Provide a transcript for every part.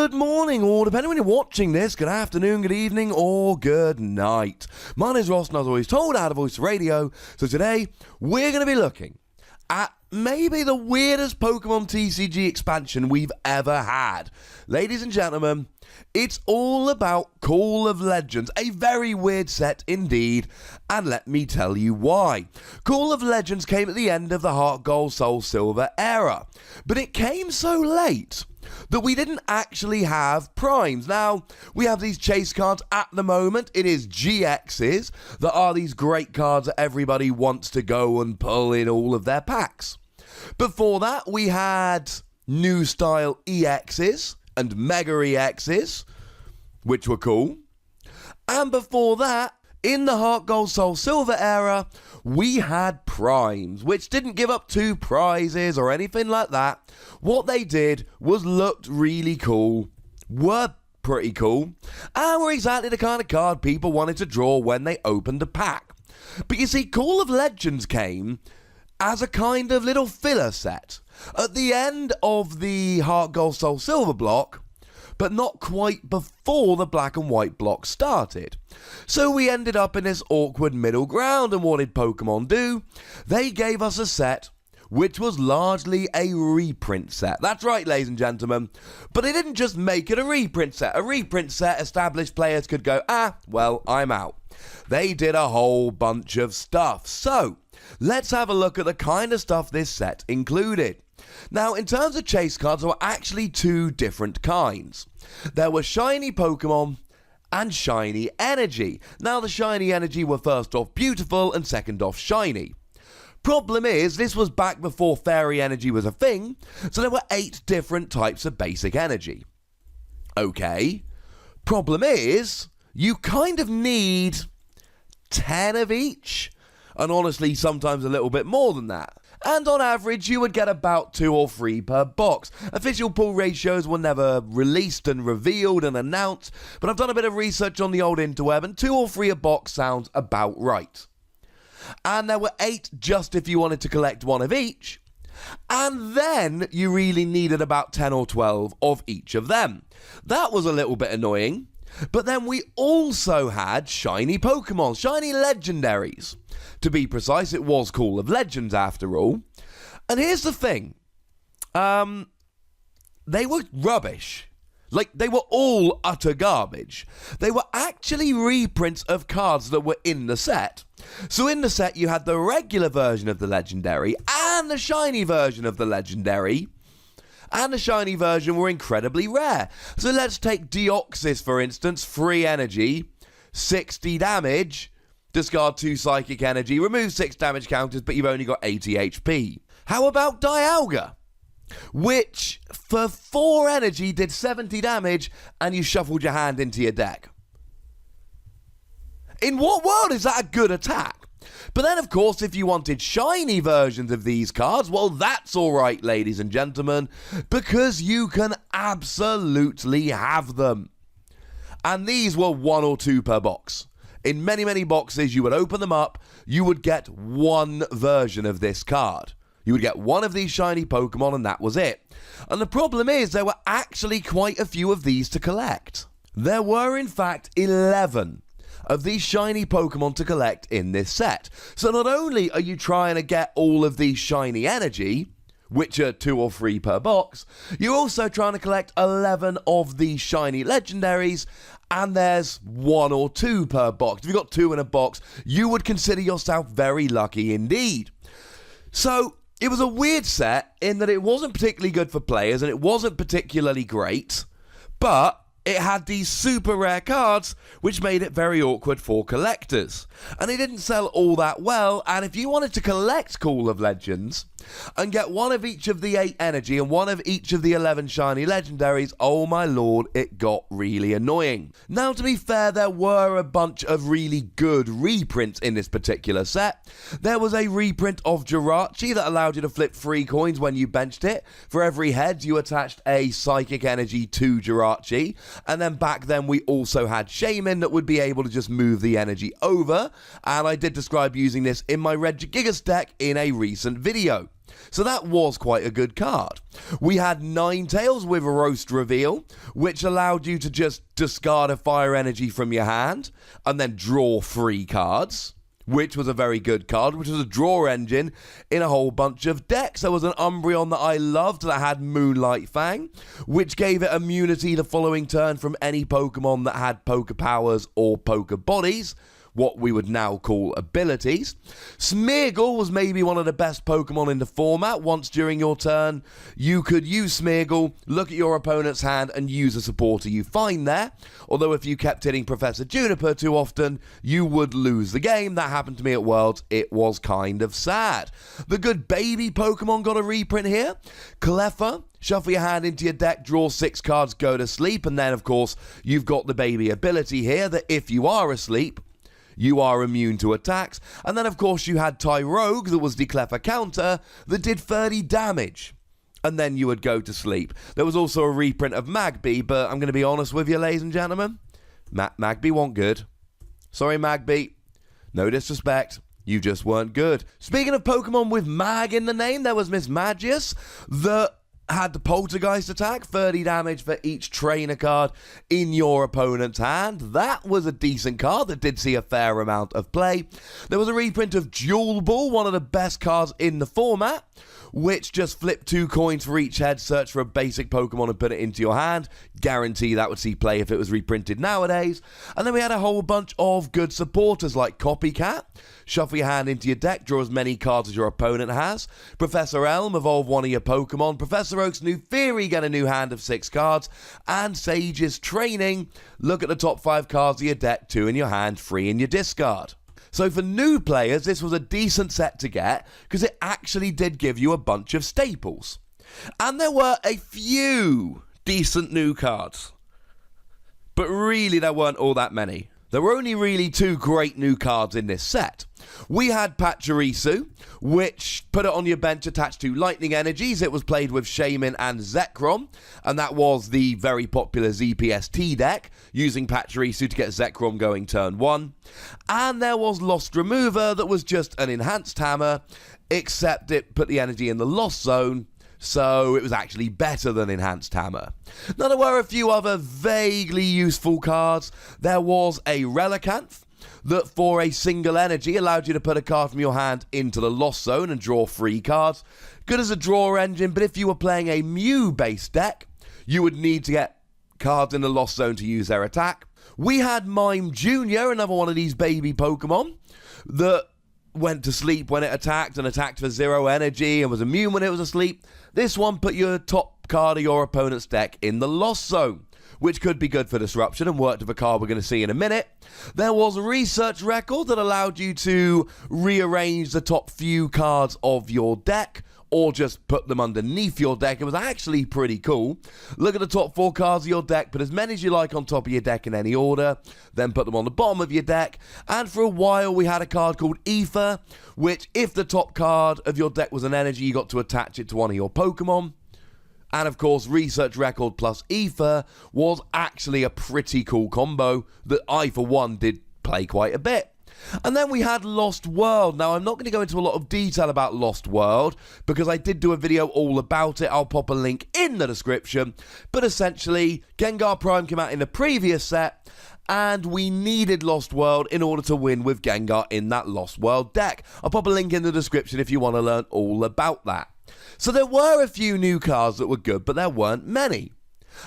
Good morning, or depending when you're watching this, good afternoon, good evening, or good night. My name is Ross, and as always told, out of Voice Radio. So today, we're going to be looking at maybe the weirdest Pokemon TCG expansion we've ever had. Ladies and gentlemen, it's all about Call of Legends, a very weird set indeed, and let me tell you why. Call of Legends came at the end of the Heart Gold Soul Silver era, but it came so late that we didn't actually have primes. Now, we have these chase cards at the moment. It is GXs that are these great cards that everybody wants to go and pull in all of their packs. Before that, we had new style EXs and Mega EXs, which were cool. And before that, in the Heart Gold Soul Silver era, we had primes, which didn't give up 2 prizes or anything like that. What they did was looked really cool, were pretty cool, and were exactly the kind of card people wanted to draw when they opened a pack. But you see, Call of Legends came as a kind of little filler set at the end of the Heart Gold Soul Silver block, but not quite before the black and white block started. So we ended up in this awkward middle ground, and what did Pokemon do? They gave us a set which was largely a reprint set. That's right, ladies and gentlemen. But they didn't just make it a reprint set. A reprint set, established players could go, well, I'm out. They did a whole bunch of stuff. So, let's have a look at the kind of stuff this set included. Now, in terms of chase cards, there were actually 2 different kinds. There were shiny Pokemon and shiny energy. Now, the shiny energy were first off beautiful and second off shiny. Problem is, this was back before fairy energy was a thing, so there were 8 different types of basic energy. Okay. Problem is, you kind of need 10 of each, and honestly, sometimes a little bit more than that. And on average, you would get about 2 or 3 per box. Official pull ratios were never released and revealed and announced, but I've done a bit of research on the old interweb, and 2 or 3 a box sounds about right. And there were 8 just if you wanted to collect 1 of each, and then you really needed about 10 or 12 of each of them. That was a little bit annoying. But then we also had shiny Pokemon, shiny legendaries. To be precise, it was Call of Legends after all. And here's the thing. They were rubbish. Like, they were all utter garbage. They were actually reprints of cards that were in the set. So in the set, you had the regular version of the legendary and the shiny version of the legendary. And the shiny version were incredibly rare. So let's take Deoxys, for instance, 3 energy, 60 damage, discard 2 psychic energy, remove 6 damage counters, but you've only got 80 HP. How about Dialga, which for 4 energy did 70 damage, and you shuffled your hand into your deck? In what world is that a good attack? But then, of course, if you wanted shiny versions of these cards, well, that's alright, ladies and gentlemen, because you can absolutely have them. And these were 1 or 2 per box. In many, many boxes, you would open them up, you would get 1 version of this card. You would get 1 of these shiny Pokemon, and that was it. And the problem is, there were actually quite a few of these to collect. There were, in fact, 11 of these shiny Pokemon to collect in this set. So not only are you trying to get all of these shiny energy, which are 2 or 3 per box, you're also trying to collect 11 of these shiny legendaries, and there's 1 or 2 per box. If you've got 2 in a box, you would consider yourself very lucky indeed. So it was a weird set in that it wasn't particularly good for players, and it wasn't particularly great, but it had these super rare cards, which made it very awkward for collectors. And it didn't sell all that well, and if you wanted to collect Call of Legends and get 1 of each of the 8 energy and 1 of each of the 11 shiny legendaries, oh my lord, it got really annoying. Now, to be fair, there were a bunch of really good reprints in this particular set. There was a reprint of Jirachi that allowed you to flip 3 coins when you benched it. For every head, you attached a psychic energy to Jirachi. And then back then, we also had Shaman that would be able to just move the energy over. And I did describe using this in my Regigigas deck in a recent video. So that was quite a good card. We had Ninetales with Roast Reveal, which allowed you to just discard a fire energy from your hand and then draw 3 cards, which was a very good card, which was a draw engine in a whole bunch of decks. There was an Umbreon that I loved that had Moonlight Fang, which gave it immunity the following turn from any Pokemon that had Poke Powers or Poke Bodies, what we would now call abilities. Smeargle was maybe one of the best Pokemon in the format. Once during your turn, you could use Smeargle, look at your opponent's hand, and use a supporter you find there. Although if you kept hitting Professor Juniper too often, you would lose the game. That happened to me at Worlds. It was kind of sad. The good baby Pokemon got a reprint here. Cleffa. Shuffle your hand into your deck, draw 6 cards, go to sleep, and then, of course, you've got the baby ability here that if you are asleep, you are immune to attacks. And then, of course, you had Tyrogue, that was the Cleffa counter, that did 30 damage. And then you would go to sleep. There was also a reprint of Magby, but I'm going to be honest with you, ladies and gentlemen. Magby wasn't good. Sorry, Magby. No disrespect. You just weren't good. Speaking of Pokemon with Mag in the name, there was Miss Magius, that had the Poltergeist attack, 30 damage for each trainer card in your opponent's hand. That was a decent card that did see a fair amount of play. There was a reprint of Duel Ball, one of the best cards in the format, which just flipped 2 coins for each head, search for a basic Pokemon and put it into your hand. Guarantee that would see play if it was reprinted nowadays. And then we had a whole bunch of good supporters like Copycat. Shuffle your hand into your deck, draw as many cards as your opponent has. Professor Elm, evolve one of your Pokemon. Professor Oak's new Theory, get a new hand of 6 cards. And Sage's Training, look at the top 5 cards of your deck, 2 in your hand, 3 in your discard. So for new players, this was a decent set to get because it actually did give you a bunch of staples. And there were a few decent new cards. But really, there weren't all that many. There were only really 2 great new cards in this set. We had Pachirisu, which put it on your bench attached to Lightning Energies. It was played with Shaymin and Zekrom, and that was the very popular ZPST deck, using Pachirisu to get Zekrom going turn 1. And there was Lost Remover, that was just an enhanced hammer, except it put the energy in the Lost Zone, so it was actually better than Enhanced Hammer. Now, there were a few other vaguely useful cards. There was a Relicanth that for a single energy allowed you to put a card from your hand into the Lost Zone and draw 3 cards. Good as a draw engine, but if you were playing a Mew-based deck, you would need to get cards in the Lost Zone to use their attack. We had Mime Jr., another one of these baby Pokemon, that went to sleep when it attacked and attacked for 0 energy and was immune when it was asleep. This one put your top card of your opponent's deck in the Lost Zone, which could be good for disruption and worked with a card we're going to see in a minute. There was a Research Record that allowed you to rearrange the top few cards of your deck or just put them underneath your deck. It was actually pretty cool. Look at the top 4 cards of your deck, put as many as you like on top of your deck in any order, then put them on the bottom of your deck. And for a while we had a card called Ether, which if the top card of your deck was an energy, you got to attach it to one of your Pokemon. And of course, Research Record plus Ether was actually a pretty cool combo that I, for one, did play quite a bit. And then we had Lost World. Now, I'm not going to go into a lot of detail about Lost World because I did do a video all about it. I'll pop a link in the description. But essentially, Gengar Prime came out in the previous set, and we needed Lost World in order to win with Gengar in that Lost World deck. I'll pop a link in the description if you want to learn all about that. So there were a few new cards that were good, but there weren't many.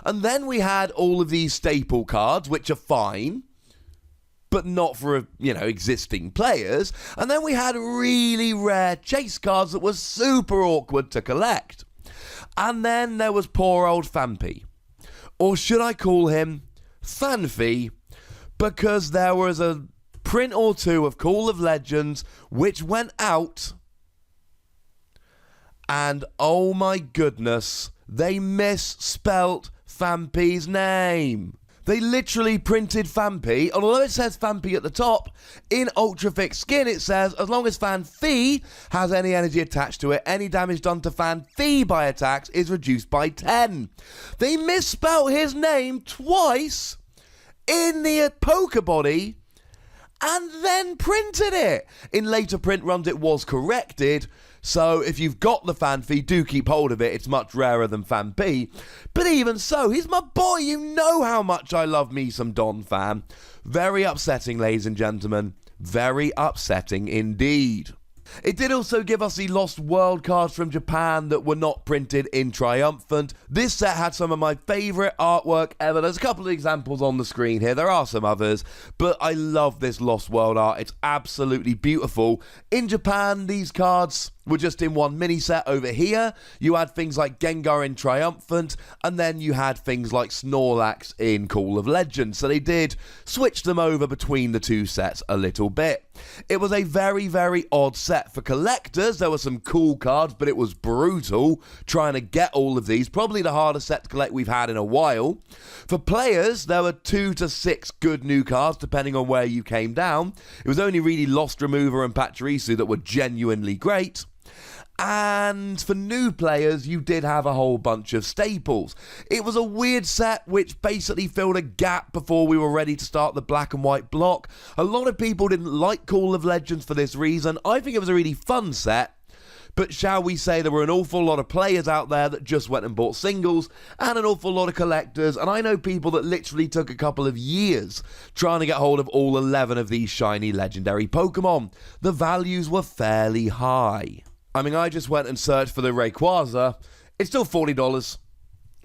And then we had all of these staple cards, which are fine, but not for, existing players. And then we had really rare chase cards that were super awkward to collect. And then there was poor old Phanpy. Or should I call him Phanpy? Because there was a print or 2 of Call of Legends which went out, and oh my goodness, they misspelt Phanpy's name. They literally printed Phanpy, and although it says Phanpy at the top, in Ultra Thick Skin it says, as long as Phanpy has any energy attached to it, any damage done to Phanpy by attacks is reduced by 10. They misspelt his name twice in the Pokebody, and then printed it. In later print runs it was corrected, So if you've got the Fan Fee, do keep hold of it. It's much rarer than Fan B. But even so, he's my boy. You know how much I love me some Don Fan. Very upsetting, ladies and gentlemen. Very upsetting indeed. It did also give us the Lost World cards from Japan that were not printed in Triumphant. This set had some of my favourite artwork ever. There's a couple of examples on the screen here. There are some others, but I love this Lost World art. It's absolutely beautiful. In Japan, these cards were just in one mini set. Over here, you had things like Gengar in Triumphant, and then you had things like Snorlax in Call of Legends. So they did switch them over between the two sets a little bit. It was a very, very odd set. For collectors, there were some cool cards, but it was brutal trying to get all of these. Probably the hardest set to collect we've had in a while. For players, there were 2 to 6 good new cards, depending on where you came down. It was only really Lost Remover and Pachirisu that were genuinely great. And for new players, you did have a whole bunch of staples. It was a weird set which basically filled a gap before we were ready to start the black and white block. A lot of people didn't like Call of Legends for this reason. I think it was a really fun set. But shall we say there were an awful lot of players out there that just went and bought singles, and an awful lot of collectors, and I know people that literally took a couple of years trying to get hold of all 11 of these shiny legendary Pokemon. The values were fairly high. I mean, I just went and searched for the Rayquaza. It's still $40.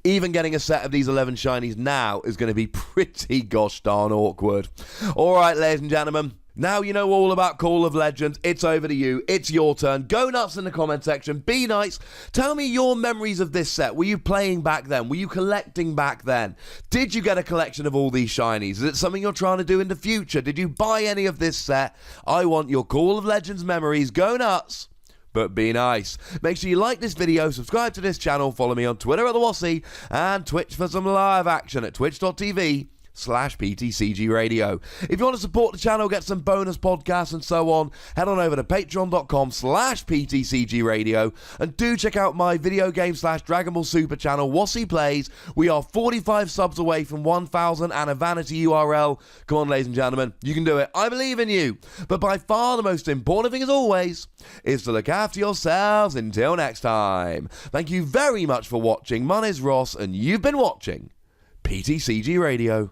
Even getting a set of these 11 shinies now is going to be pretty gosh darn awkward. All right, ladies and gentlemen. Now you know all about Call of Legends. It's over to you. It's your turn. Go nuts in the comment section. Be nice. Tell me your memories of this set. Were you playing back then? Were you collecting back then? Did you get a collection of all these shinies? Is it something you're trying to do in the future? Did you buy any of this set? I want your Call of Legends memories. Go nuts. But be nice. Make sure you like this video, subscribe to this channel, follow me on Twitter at the Wassy, and Twitch for some live action at twitch.tv/PTCGRadio. If you want to support the channel, get some bonus podcasts and so on, head on over to patreon.com/PTCGRadio, and do check out my video game / Dragon Ball Super channel, Wassy Plays. We are 45 subs away from 1,000 and a vanity URL. Come on, ladies and gentlemen, you can do it. I believe in you. But by far the most important thing, as always, is to look after yourselves. Until next time. Thank you very much for watching. My name's Ross, and you've been watching PTCG Radio.